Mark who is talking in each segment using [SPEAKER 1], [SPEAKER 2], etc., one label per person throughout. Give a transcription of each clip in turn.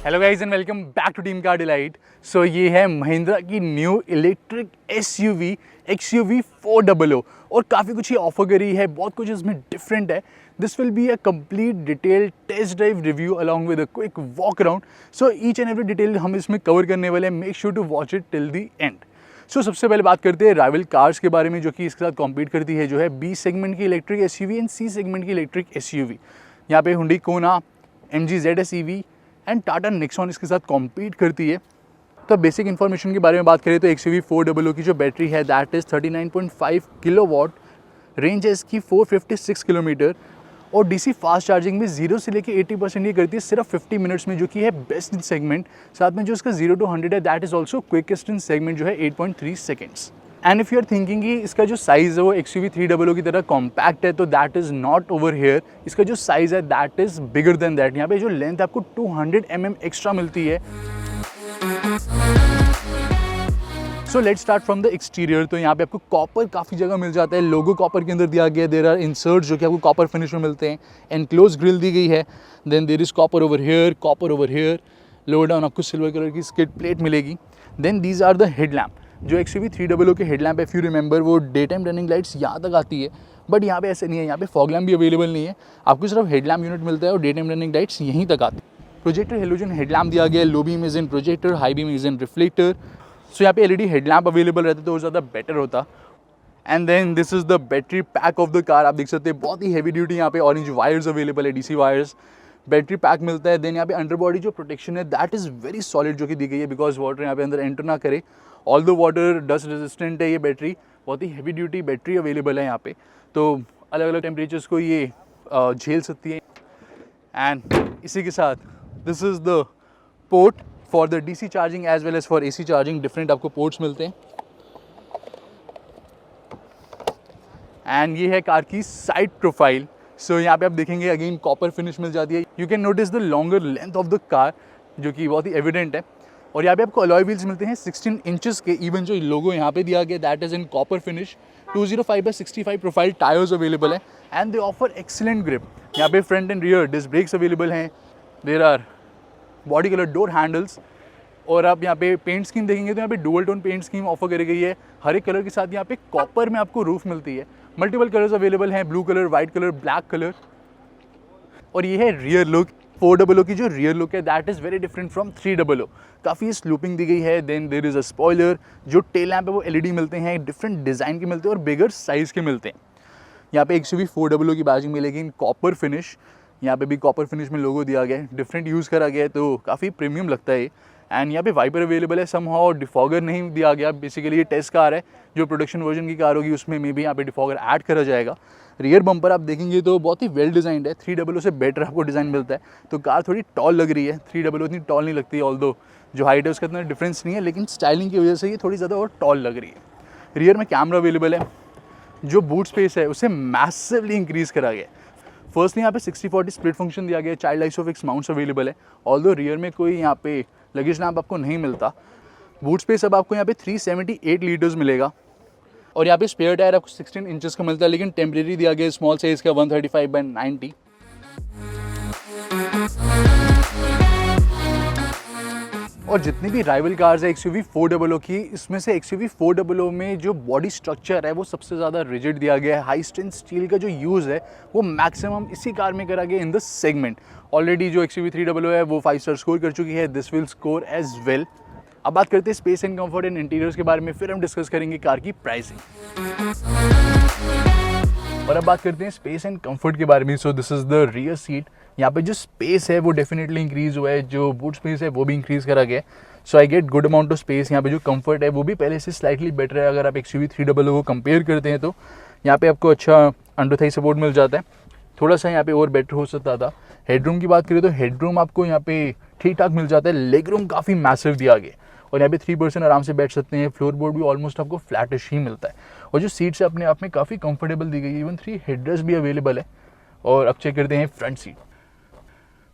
[SPEAKER 1] Hello guys and welcome back to team car delight. So ये है महिंद्रा की new electric SUV XUV 400 और काफ़ी कुछ ही ऑफर करी है, बहुत कुछ इसमें डिफरेंट है। This will be a complete detail test drive review along with a quick walk around. So each and every detail हम इसमें कवर करने वाले हैं। Make sure to watch it till the end. So सबसे पहले बात करते हैं राइवल कार्स के बारे में जो कि इसके साथ कॉम्पीट करती है, जो है B सेगमेंट की electric SUV and C segment की इलेक्ट्रिक एसयूवी। यहाँ पे हुंडई कोना, MG ZS EV and Tata Nexon इसके साथ कॉम्पीट करती है। तो बेसिक इन्फॉर्मेशन के बारे में बात करें तो XUV 400 की जो बैटरी है दैट इज़ 39.5 किलोवाट, रेंज है इसकी 456 किलोमीटर और DC फास्ट चार्जिंग में 0 से लेके 80% ये करती है सिर्फ 50 मिनट्स में, जो कि है बेस्ट इन सेगमेंट। साथ में जो इसका 0 to 100 है that is also quickest in segment, जो है 8.3 seconds. And if you are thinking कि इसका जो साइज़ है वो XUV 300 की तरह कॉम्पैक्ट है, तो that is not over here. इसका जो साइज़ है that is bigger than that. यहाँ पे जो लेंथ आपको 200 mm एक्स्ट्रा मिलती है। So let's start from the exterior. तो यहाँ पे आपको कॉपर काफ़ी जगह मिल जाता है, लोगो कॉपर के अंदर दिया गया। देयर आर इंसर्ट्स जो कि आपको कॉपर फिनिश में मिलते हैं। एनक्लोज ग्रिल दी गई है। Then there is copper over here. Lower down आपको सिल्वर कलर की स्किड प्लेट मिलेगी। Then these are the headlamp. जो XUV 300 के हेडलैम्प है, इफ़ यू रिमेंबर, वो डे टाइम रनिंग लाइट्स यहाँ तक आती है, बट यहाँ पे ऐसे नहीं है। यहाँ पे फॉग लैम्प भी अवेलेबल नहीं है, आपको सिर्फ हेडलैम्प यूनिट मिलता है और डे टाइम रनिंग लाइट्स यहीं तक आती है। प्रोजेक्टर हेलोजन हेडलैम्प दिया गया है। Low beam is in projector, high beam is in reflector. So यहाँ पे LED हेडलैम्प अवेलेबल रहता तो ज़्यादा बेटर होता। And then this is the battery pack of the car. आप देख सकते हैं बहुत ही हैवी ड्यूटी यहाँ पे ऑरेंज वायर्स अवेलेबल है, DC वायर्स। बैटरी पैक मिलता है। देन यहाँ पे अंडर बॉडी जो प्रोटेक्शन है दैट इज़ वेरी सॉलिड जो कि दी गई है, बिकॉज वाटर यहाँ पे अंदर एंटर ना करे। All the water dust resistant है ये बैटरी। बहुत ही हैवी ड्यूटी बैटरी अवेलेबल है यहाँ पे, तो अलग अलग टेम्परेचर्स को ये झेल सकती है। एंड इसी के साथ this is the port for the DC charging as well as for AC charging. Different आपको पोर्ट्स मिलते हैं। एंड ये है कार की साइड प्रोफाइल। सो यहाँ पे आप देखेंगे अगेन कॉपर फिनिश मिल जाती है। You can notice the longer length of the car, जो कि बहुत ही एविडेंट है। और यहाँ पे आपको अलॉय व्हील्स मिलते हैं 16 इंचेस के। इवन जो लोगो यहाँ पे दिया गया that is in copper finish. 205/65 profile tyres available है and they offer excellent grip. यहाँ पे front and rear disc brakes available हैं। There are body colour door handles. और आप यहाँ पे पेंट स्कीम देखेंगे तो यहाँ पे dual tone paint scheme offer करी गई है। हर एक कलर के साथ यहाँ पे कॉपर में आपको रूफ मिलती है। मल्टीपल कलर्स अवेलेबल हैं, blue colour, white colour, black colour. और ये है रियर लुक। 400 की जो रियर लुक है that is very different from 300। काफ़ी स्लूपिंग दी गई है। Then there is a spoiler. जो टेल लैम्प है वो LED मिलते हैं, डिफरेंट डिज़ाइन के मिलते हैं और बिगर साइज़ के मिलते हैं। यहाँ पे XUV 400 की बैजिंग मिलेगी इन कॉपर फिनिश। यहाँ पे भी कॉपर फिनिश में लोगो दिया गया है, डिफरेंट यूज़ करा गया है, तो काफ़ी प्रीमियम लगता है ये। एंड यहाँ पे वाइपर अवेलेबल है। समहाउ डिफॉगर नहीं दिया गया, बेसिकली ये टेस्ट कार है। जो प्रोडक्शन वर्जन की कार होगी उसमें मे भी यहाँ पे डिफॉगर ऐड करा जाएगा। रियर बम्पर आप देखेंगे तो बहुत ही वेल डिज़ाइंड है। 300 से बेटर आपको डिज़ाइन मिलता है, तो कार थोड़ी टॉल लग रही है। 300 इतनी टॉल नहीं लगती है, ऑल्दो जो हाइट है उसका इतना डिफरेंस नहीं है, लेकिन स्टाइलिंग की वजह से ये थोड़ी ज़्यादा और टॉल लग रही है। रियर में कैमरा अवेलेबल है। जो बूट स्पेस है उसे मैसिवली इंक्रीज़ करा गया है। फर्स्टली यहाँ पे 60/40 स्प्लिट फंक्शन दिया गया है। चाइल्ड आइसोफिक्स माउंट्स अवेलेबल है। ऑल्दो रियर में कोई यहाँ पे लगेज लैम्प आपको नहीं मिलता। बूट स्पेस अब आपको यहाँ पे 378 लीटर्स मिलेगा। और यहाँ पे स्पेयर टायर आपको 16 इंचेस का मिलता है, लेकिन टेम्परेरी दिया गया स्मॉल साइज़ का 135/90। और जितनी भी राइवल कार्स है XUV 400 की, इसमें से XUV 400 में जो बॉडी स्ट्रक्चर है वो सबसे ज़्यादा रिजिड दिया गया है। हाई स्ट्रेंथ स्टील का जो यूज़ है वो मैक्सिमम इसी कार में करा गया इन द सेगमेंट। ऑलरेडी जो XUV 300 है वो 5 स्टार स्कोर कर चुकी है। This will score as well. अब बात करते हैं space and comfort and interiors के बारे में, फिर हम डिस्कस करेंगे कार की प्राइसिंग। और अब बात करते हैं स्पेस एंड कंफर्ट के बारे में। सो this is the rear seat. यहाँ पे जो स्पेस है वो डेफिनेटली इंक्रीज़ हुआ है, जो बूट स्पेस है वो भी इंक्रीज़ करा गया है। So I get good amount of space. यहाँ पे जो कंफर्ट है वो भी पहले से स्लाइटली बेटर है। अगर आप XUV 300 को कंपेयर करते हैं तो यहाँ पे आपको अच्छा अंडर थाई सपोर्ट मिल जाता है। थोड़ा सा यहाँ पे और बेटर हो सकता था। हेडरूम की बात करें तो हेडरूम आपको यहाँ पे ठीक ठाक मिल जाता है। लेग रूम काफ़ी मैसिव दिया गया और यहाँ पे 3 पर्सन आराम से बैठ सकते हैं। फ्लोर बोर्ड भी ऑलमोस्ट आपको फ्लैटिश ही मिलता है। और जो सीट्स है अपने आप में काफ़ी कंफर्टेबल दी गई है। इवन 3 हेडरेस्ट भी अवेलेबल है। और अब चेक करते हैं फ्रंट सीट।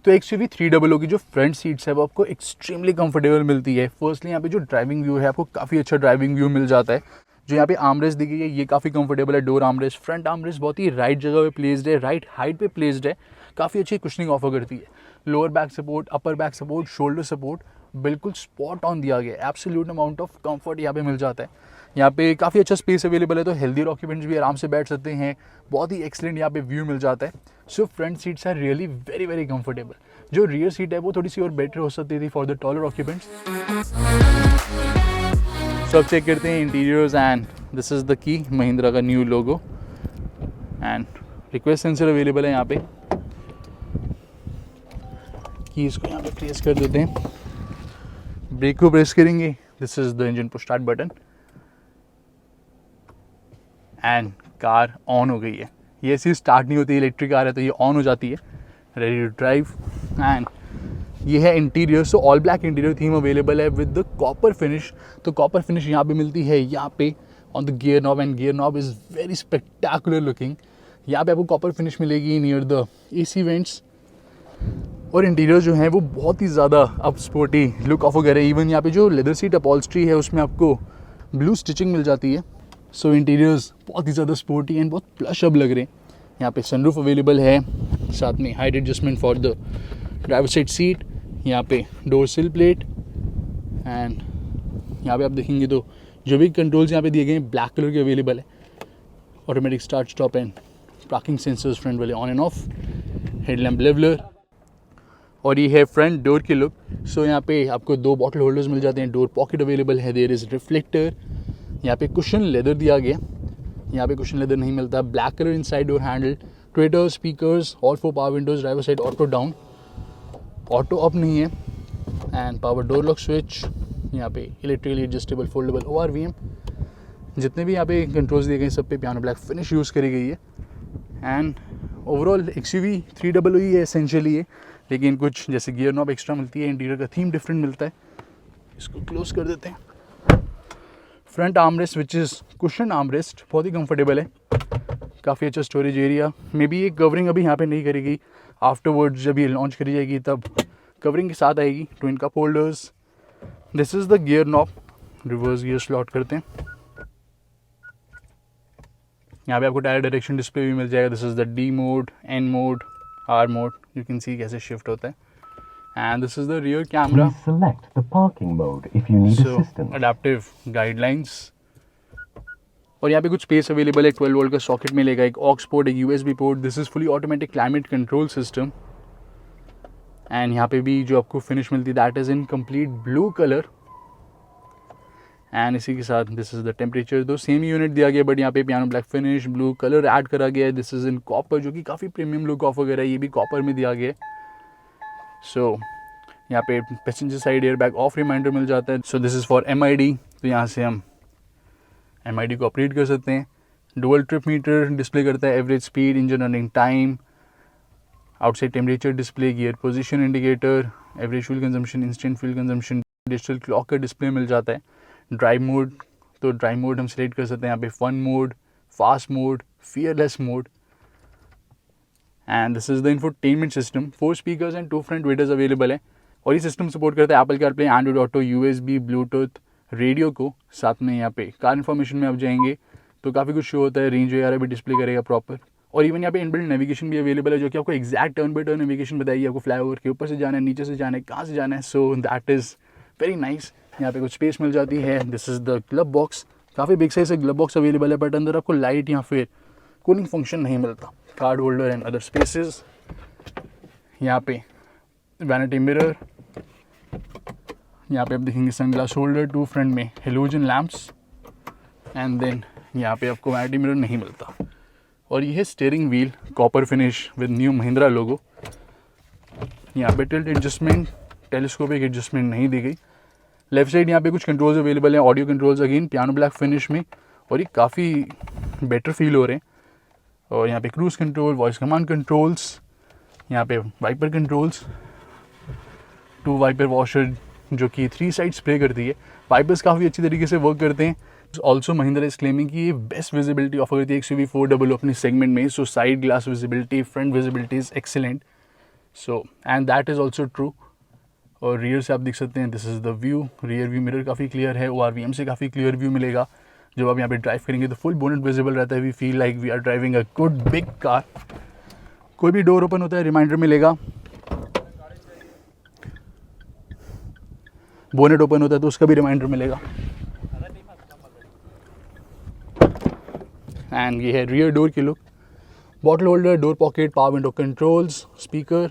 [SPEAKER 1] तो XUV 300 की जो फ्रंट सीट्स है वो आपको एक्सट्रीमली कंफर्टेबल मिलती है। फर्स्टली यहाँ पे जो ड्राइविंग व्यू है आपको काफ़ी अच्छा ड्राइविंग व्यू मिल जाता है। जो यहाँ पे आर्मरेस्ट दी गई है ये काफ़ी कंफर्टेबल है। डोर आर्मरेस्ट, फ्रंट आर्मरेस्ट बहुत ही राइट जगह पे प्लेस्ड है, राइट हाइट पे प्लेस्ड है, काफ़ी अच्छी कुशनिंग ऑफर करती है। Lower back support, upper back support, shoulder support बिल्कुल स्पॉट ऑन दिया गया है। एब्सोल्यूट अमाउंट ऑफ कंफर्ट यहाँ पे मिल जाता है। यहाँ पे काफ़ी अच्छा स्पेस अवेलेबल है, तो हेल्दी ऑक्यूपेंट्स भी आराम से बैठ सकते हैं। बहुत ही एक्सलेंट यहाँ पे व्यू मिल जाता है। So front seats are really very very comfortable. जो रियर सीट है वो थोड़ी सी और बेटर हो सकती थी for the taller occupants. So अब चेक करते हैं interiors and this is the key, Mahindra का new logo and request sensor अवेलेबल है यहाँ पे। कीज़ को यहाँ पे प्रेस कर देते हैं, ब्रेक को प्रेस करेंगे, this is the engine push start button and car on हो गई है। ये ऐसी स्टार्ट नहीं होती, इलेक्ट्रिक कार है तो ये ऑन हो जाती है, रेडी टू ड्राइव। एंड ये है interior. So all black interior theme available है विद द कॉपर फिनिश। तो कॉपर फिनिश यहाँ पे मिलती है यहाँ पे on the gear knob and gear knob is very spectacular looking. यहाँ पे आपको कॉपर फिनिश मिलेगी नियर द AC वेंट्स। और इंटीरियर जो है वो बहुत ही ज़्यादा अब स्पोर्टी लुक ऑफ वगैरह। इवन यहाँ पे जो लेदर सीट अपॉल्स्ट्री है उसमें आपको ब्लू स्टिचिंग मिल जाती है। सो इंटीरियर्स बहुत ही ज़्यादा स्पोर्टी एंड बहुत प्लश अब लग रहे हैं। यहाँ पे सनरूफ अवेलेबल है, साथ में height adjustment for the driver side seat. यहाँ पे डोर सिल प्लेट एंड यहाँ पे आप देखेंगे तो जो भी कंट्रोल्स यहाँ पे दिए गए हैं ब्लैक कलर के अवेलेबल है। Automatic start stop and parking sensors front वाले on and off, headlamp leveller. और ये है फ्रंट डोर की लुक। सो यहाँ पे आपको 2 बॉटल होल्डर्स मिल जाते हैं, डोर पॉकेट अवेलेबल है, देयर इज़ रिफ्लेक्टर। यहाँ पे कुशन लेदर दिया गया, यहाँ पे कुशन लेदर नहीं मिलता। Black colour inside door handle, Twitter speakers, all 4 power Windows, driver side auto down, auto up नहीं है and power door lock switch. यहाँ पे इलेक्ट्रिकली एडजस्टेबल फोल्डेबल ORVM। जितने भी यहाँ पे कंट्रोल्स दिए गए सब पे पियानो ब्लैक फिनिश यूज़ करी गई है। एंड ओवरऑल XUV 300E है एसेंशियली ये, लेकिन कुछ जैसे गियर नॉब एक्स्ट्रा मिलती है, इंटीरियर का थीम डिफरेंट मिलता है। इसको क्लोज कर देते हैं। Front armrest which is cushion armrest, बहुत ही कंफर्टेबल है, काफ़ी अच्छा स्टोरेज एरिया। मे बी ये कवरिंग अभी यहाँ पे नहीं करेगी, आफ्टरवर्ड जब ये लॉन्च करी जाएगी तब कवरिंग के साथ आएगी। Twin cup holders, this is the gear knob, reverse gear slot करते हैं। यहाँ पे आपको टायर डायरेक्शन डिस्प्ले भी मिल जाएगा। This is the D mode, N mode, R mode, you can see कैसे शिफ्ट होता है। And this is the rear camera,
[SPEAKER 2] select the parking mode if you need assistance.
[SPEAKER 1] Adaptive guidelines. और यहाँ पे कुछ space available है, 12 volt का socket मिलेगा, एक ऑक्स पोर्ट, एक USB port. This is fully automatic climate control system. And यहाँ पे भी जो आपको फिनिश मिलती है that is in complete blue colour. And इसी के साथ दिस इज़ द टेम्परेचर, दो सेम यूनिट दिया गया बट यहाँ पे piano black finish blue colour add करा गया है। दिस इज़ इन कॉपर, जो कि काफ़ी प्रीमियम लुक ऑफ वगैरह ये भी कॉपर में दिया गया है। सो यहाँ पे passenger side air bag off reminder मिल जाता है। So this is for MID, तो यहाँ से हम MID को ऑपरेट कर सकते हैं। डुअल ट्रिप मीटर डिस्प्ले करता है average speed, engine running time, outside temperature display, gear position indicator, average fuel consumption, instant fuel consumption. Digital clock का डिस्प्ले मिल जाता है। ड्राइव मोड, तो ड्राइव मोड हम सिलेक्ट कर सकते हैं यहाँ पे, fun mode, fast mode, fearless mode. And this is the infotainment system, 4 speakers and 2 front tweeters available है। और ये सिस्टम सपोर्ट करता है Apple CarPlay, Android auto, USB, Bluetooth, radio को। साथ में यहाँ पे कार इन्फॉर्मेशन में आप जाएंगे तो काफ़ी कुछ शो होता है, रेंज वगैरह भी डिस्प्ले करेगा प्रॉपर। और इवन यहाँ पे इनबिल्ट नेविगेशन भी अवेलेबल है, जो कि आपको exact turn by turn navigation बताइए, आपको फ्लाईओवर के ऊपर से जाना है, नीचे से जाना है, कहाँ से जाना है। So that is very nice. यहाँ पे कुछ स्पेस मिल जाती है। This is the glove box, काफ़ी बिग साइज से ग्लब बॉक्स अवेलेबल है, बट अंदर आपको लाइट या फिर कूलिंग फंक्शन नहीं मिलता। Card holder and other spaces. यहाँ पे वैनिटी मिरर, यहाँ पे आप देखेंगे सनग्लास होल्डर, 2 फ्रंट में हेलोजन लैम्प्स। एंड देन यहाँ पे आपको वैनिटी मिरर नहीं मिलता। और ये है steering wheel, copper finish with new Mahindra logo. यहाँ पे टिल्ट एडजस्टमेंट, टेलीस्कोपिक एडजस्टमेंट नहीं दी गई। लेफ्ट साइड यहाँ पे कुछ कंट्रोल्स अवेलेबल हैं, audio controls again piano black finish में, और ये काफ़ी बेटर फील हो रहे हैं। और यहाँ पे cruise control, voice command controls, यहाँ पे वाइपर कंट्रोल्स, 2 वाइपर वॉशर जो कि 3 साइड स्प्रे करती है। वाइपर्स काफ़ी अच्छी तरीके से वर्क करते हैं। ऑल्सो महिंद्रा इज क्लेमिंग कि ये बेस्ट विजिबिलिटी ऑफर करती है XUV 400 अपनी सेगमेंट में। So side glass visibility, front visibility is excellent. So and that is also true. और रियर से आप देख सकते हैं, this is the view, rear view mirror काफ़ी क्लियर है, ORVM से काफ़ी क्लियर व्यू मिलेगा। जब आप यहाँ पे ड्राइव करेंगे तो फुल बोनेट विजिबल रहता है। We feel like we are driving a good big car. कोई भी डोर ओपन होता है रिमाइंडर मिलेगा। बोनेट ओपन होता है तो उसका भी रिमाइंडर मिलेगा। एंड ये है रियर डोर की look, bottle holder, door pocket, power window controls, speaker,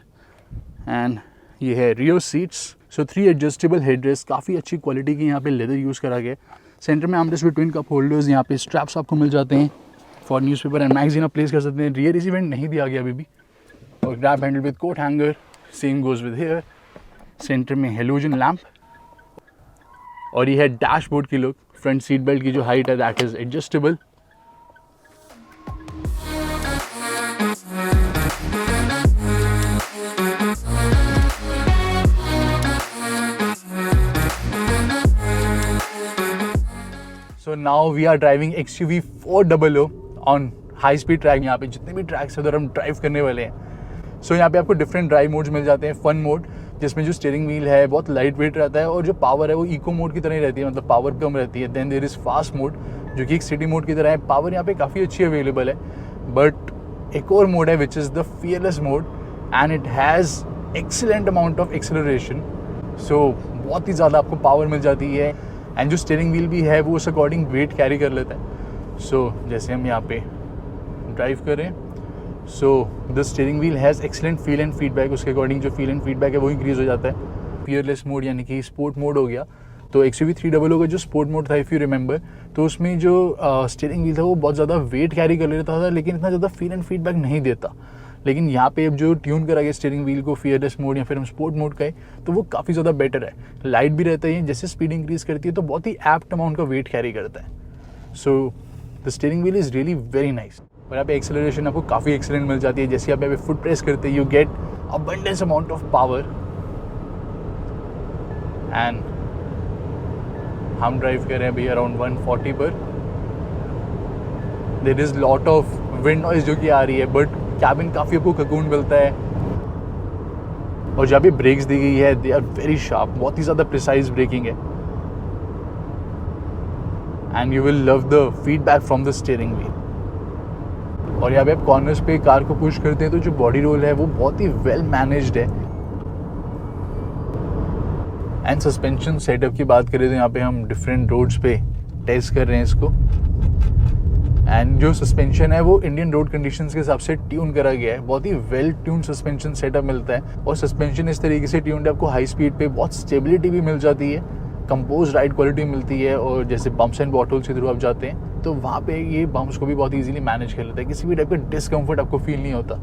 [SPEAKER 1] and ये है रियर सीट्स। सो 3 एडजस्टेबल हेडरेस्ट, काफ़ी अच्छी क्वालिटी की यहाँ पे लेदर यूज़ करा गया। सेंटर में armrest with twin cup holders, यहाँ पे स्ट्रैप्स आपको मिल जाते हैं फॉर न्यूज़पेपर एंड मैगजीन आप प्लेस कर सकते हैं। रियर एसी वेंट नहीं दिया गया अभी भी। और grab handle with coat hanger, same goes with here. Centre में हेलोजन लैम्प, और ये है डैशबोर्ड की लुक। फ्रंट सीट बेल्ट की जो हाइट है that is adjustable. So now we are driving XUV 400 on high speed track। यहाँ पे जितने भी ट्रैक्स है उधर हम ड्राइव करने वाले हैं। सो यहाँ पे आपको डिफरेंट ड्राइव मोड्स मिल जाते हैं। फन मोड, जिसमें जो स्टीयरिंग व्हील है बहुत लाइट वेट रहता है और जो पावर है वो इको मोड की तरह ही रहती है, मतलब पावर कम रहती है। Then there is fast mode जो कि एक सिटी मोड की तरह है। पावर यहाँ पे काफ़ी अच्छी अवेलेबल है। बट एक और मोड है which is the fearless mode and it has excellent amount of acceleration. So बहुत ही ज़्यादा आपको पावर मिल जाती है। एंड जो स्टीयरिंग व्हील भी है वो उस अकॉर्डिंग वेट कैरी कर लेता है। सो जैसे हम यहाँ पे ड्राइव करें, so the steering wheel has excellent feel and feedback. उसके अकॉर्डिंग जो फील एंड फीडबैक है वो इंक्रीज़ हो जाता है। फियरलेस मोड यानी कि स्पोर्ट मोड हो गया। तो XUV 300 का जो स्पोर्ट मोड था इफ़ यू रिमेंबर, तो उसमें जो स्टीयरिंग व्हील था वो बहुत ज़्यादा वेट कैरी कर लेता था लेकिन इतना ज़्यादा फील एंड फीडबैक नहीं देता। लेकिन यहाँ पे अब जो ट्यून करा गया स्टीयरिंग व्हील को फियरलेस मोड या फिर हम स्पोर्ट मोड का है, तो वो काफ़ी ज़्यादा बेटर है। लाइट भी रहता है, जैसे स्पीड इंक्रीज़ करती है तो बहुत ही एप्ट अमाउंट का वेट कैरी करता है। So the steering wheel is really very nice. और यहाँ पे एक्सेलरेशन आपको काफ़ी एक्सेलेंट मिल जाती है। जैसे आप यहाँ पे फुट प्रेस करते हैं you get abundance amount of power. And हम ड्राइव कर रहे हैं अभी अराउंड 140 पर। There is lot of wind noise जो कि आ रही है, बट कैबिन काफ़ी आपको ककून मिलता है। और जहाँ भी ब्रेक्स दी गई है दे आर वेरी शार्प, बहुत ही ज़्यादा प्रिसाइज ब्रेकिंग है। And you will love the feedback from the steering wheel. और यहाँ पे आप कॉर्नर्स पे कार को पुश करते हैं तो जो बॉडी रोल है वो बहुत ही वेल मैनेज्ड है। एंड सस्पेंशन सेटअप की बात करें तो यहाँ पे हम डिफरेंट रोड्स पे टेस्ट कर रहे हैं इसको। एंड जो सस्पेंशन है वो इंडियन रोड कंडीशंस के हिसाब से ट्यून करा गया है। बहुत ही वेल ट्यून सस्पेंशन सेटअप मिलता है और सस्पेंशन इस तरीके से ट्यून्ड है आपको हाई स्पीड पे बहुत स्टेबिलिटी भी मिल जाती है, कंपोज राइड क्वालिटी मिलती है। और जैसे बम्प्स एंड बॉटल्स के थ्रू आप जाते हैं तो वहाँ पे ये बम्प्स को भी बहुत ईजिली मैनेज कर लेता है, किसी भी टाइप का डिस्कम्फर्ट आपको फील नहीं होता।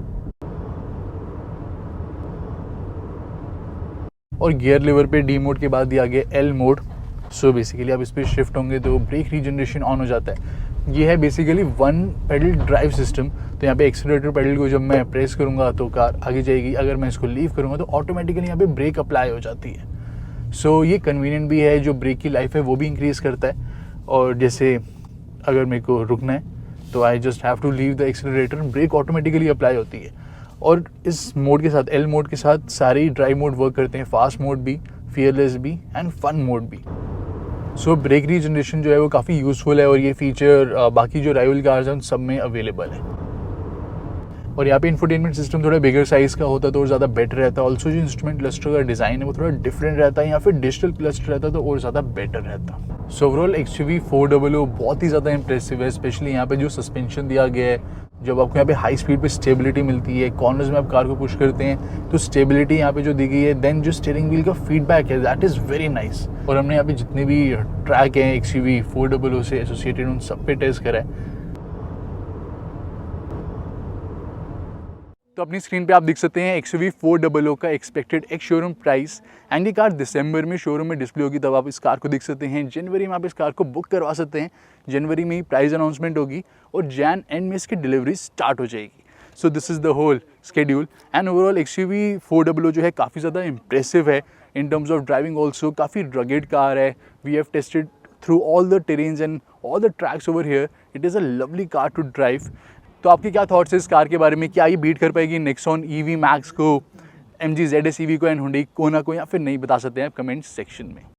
[SPEAKER 1] और गियर लिवर पे डी मोड के बाद दिया गया एल मोड। सो बेसिकली आप इस पर शिफ्ट होंगे तो ब्रेक रीजनरेशन ऑन हो जाता है। ये है बेसिकली 1 पेडल ड्राइव सिस्टम। तो यहाँ पे एक्सीलरेटर पेडल को जब मैं प्रेस करूँगा तो कार आगे जाएगी, अगर मैं इसको लीव करूँगा तो ऑटोमेटिकली यहाँ पे ब्रेक अप्लाई हो जाती है। सो ये कन्वीनियंट भी है, जो ब्रेक की लाइफ है वो भी इंक्रीज़ करता है। और जैसे अगर मेरे को रुकना है तो I just have to leave the accelerator, brake automatically apply होती है। और इस मोड के साथ, एल मोड के साथ सारे ही ड्राइव मोड वर्क करते हैं, फास्ट मोड भी, फियरलेस भी एंड फन मोड भी। सो ब्रेक रीजनरेशन जो है वो काफ़ी यूज़फुल है और ये फीचर बाकी जो राइवल कार्स हैं उन सब में अवेलेबल है। और यहाँ पे इंफोटेनमेंट सिस्टम थोड़ा बिगर साइज़ का होता है तो और ज़्यादा बेटर रहता है। ऑल्सो जो इंस्ट्रूमेंट क्लस्टर का डिज़ाइन है वो थोड़ा डिफरेंट रहता है, या फिर डिजिटल क्लस्टर रहता है तो और ज़्यादा बेटर रहता। सो ओवरऑल XUV 400 बहुत ही ज़्यादा इंप्रेसिव है, स्पेशली यहाँ पे जो सस्पेंशन दिया गया है, जब आपको यहाँ पे हाई स्पीड पे स्टेबिलिटी मिलती है, कॉर्नर्स में आप कार को पुश करते हैं तो स्टेबिलिटी यहाँ पे जो दी गई है। देन जो स्टीयरिंग व्हील का फीडबैक है दैट इज़ वेरी नाइस। और हमने यहाँ पे जितने भी ट्रैक हैं XUV 400 से एसोसिएटेड उन सब पे टेस्ट करा है। तो अपनी स्क्रीन पे आप देख सकते हैं XUV 400 का एक्सपेक्टेड एक शोरूम प्राइस। एंड ये कार दिसंबर में शोरूम में डिस्प्ले होगी, तब आप इस कार को देख सकते हैं। जनवरी में आप इस कार को बुक करवा सकते हैं, जनवरी में ही प्राइस अनाउंसमेंट होगी और जैन एंड में इसकी डिलीवरी स्टार्ट हो जाएगी। So this is the whole schedule. And overall XUV 400 जो है काफ़ी ज़्यादा इंप्रेसिव है in terms of driving. Also काफ़ी रगेड कार है। We have tested through all the terrains and all the tracks over here. It is a lovely car to drive. तो आपके क्या थॉट्स है इस कार के बारे में? क्या ये बीट कर पाएगी नेक्सॉन EV मैक्स को, MG ZS EV को एंड हुंडई कोना को, या फिर नहीं? बता सकते हैं आप कमेंट सेक्शन में।